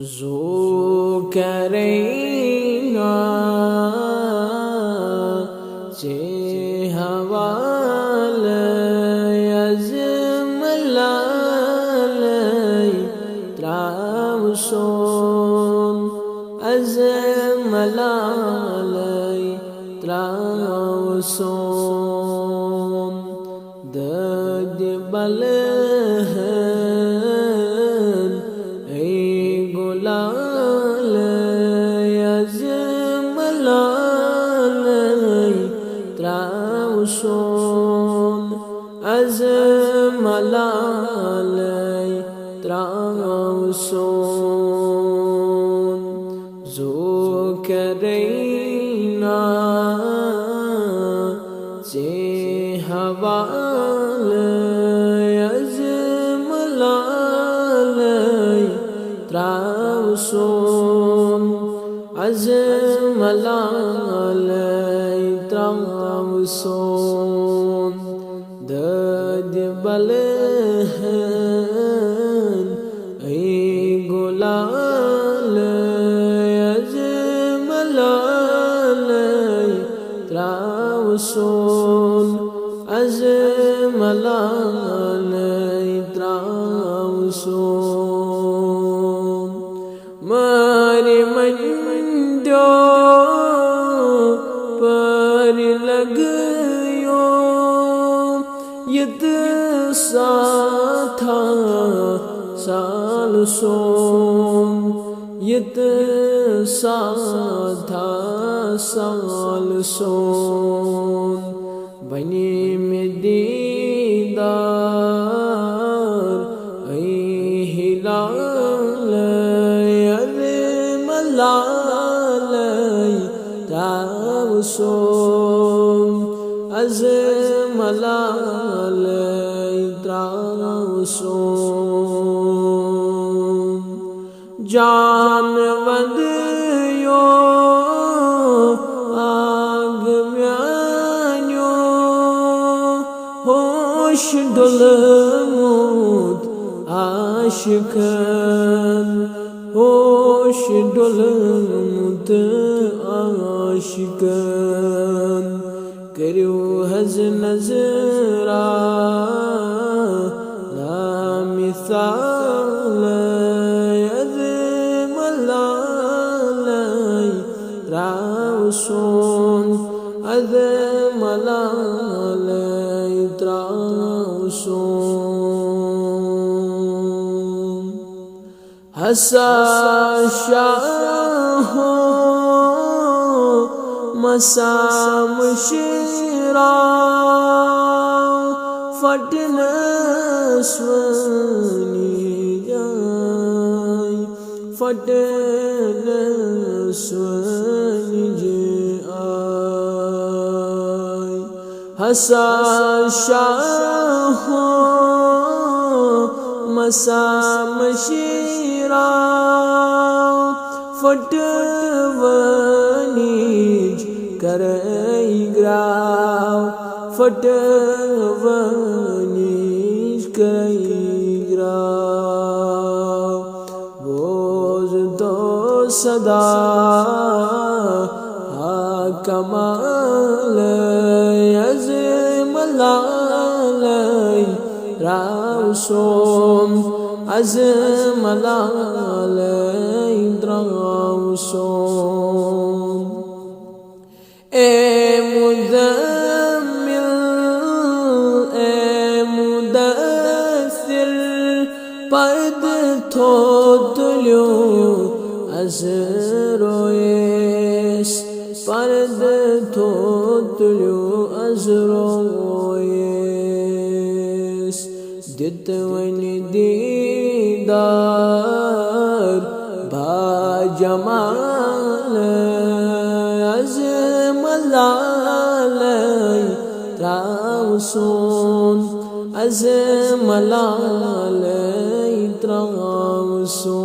ذوكرينا جهوالي يزملالي تراوسون أزملالي تراوسون دد بلهن أي غلالي يزملالي تراوسون أزملالي تراوسون ذوكرينا جهوالي يزملالي تراوسون أزملالي تراوسون دد بلهن أي غلالي يزملالي تراوسون أزملالي تراوسون ماري مندو پر لگیو ید ساتھا سال سون ید ساتھا سال سون بنی میں دیدار ای ہلال أزملالي تراوسون أزملالي تراوسون جان وديو آگ میانیو ہوش دلمود عاشقان ہوش دلمود عاشقان کریو حز نظرا لا مثال أزملالي تراوسون أزملالي تراوسون حسا شاه مسام شیرا فٹنسونی جائے فٹنسونی جائے حسا شاہ مسام شیرا فٹونی کرئی گراو فٹونیش کرئی گراو بوز تو صدا کمال أزملالي تراوسون أزملالي تراوسون مدثر پرد تھوتلیو ازرویس پرد تھوتلیو ازرویس دتونی دیدار با جمال أزملالي تراوسون أزملالي تراوسون